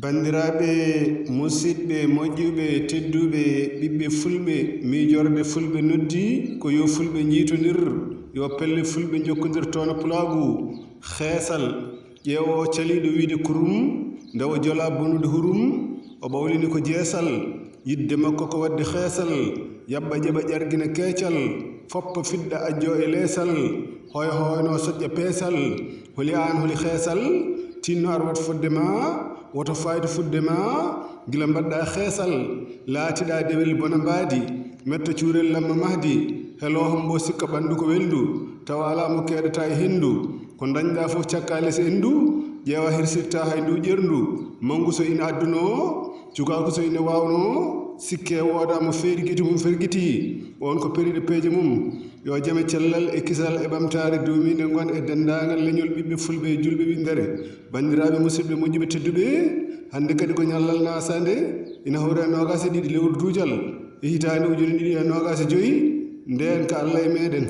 Bandiraɓe musidɓe moƴƴuɓe tedduɓe ɓiɓɓe fulɓe miijorde fulɓe noddi ko yo fulɓe jiitondir yo pelle fulɓe jokkodir toona pulaagu xeesal ƴeewo caliɗo wiide kurum nde o jola bonude hurum o ɓawlini ko jeesal yidde makko ko wadde xeesal yaɓɓa ƴeɓa ƴargina keecal foppa fiɗɗa ajjo e leesal hoyo hoyno soƴƴa peesal holi aan holi xeesal tinno ar wat fodde ma woto fayde fudde ma gila mbaɗɗa xeesal laatiɗa dewel bona mbaadi metta cuurel lamma mahdi helo hombo sikka ɓanndu ko welndu tawa ala mo keɗata e henndu ko dañɗa fof cakka less enndu ƴeewa hirsirta hay ndu ƴerndu mangu so ina adduno cukaku so ina wawno sikke woodamo feerigiti mum fergiti on ko periɗo peeje mum yo jame cellal e kisal e ɓamtare duumide gon e dendagal leñol ɓiɓɓe fulɓe e julɓe windere bandiraɓe musidɓe moƴƴuɓe tedduɓe hande kadi ko ñallal nasade ina hawre nogas e ɗiɗi lewru duujal e hitande ujune ɗiɗi e nogas e joyyi nden ka Allah e meɗen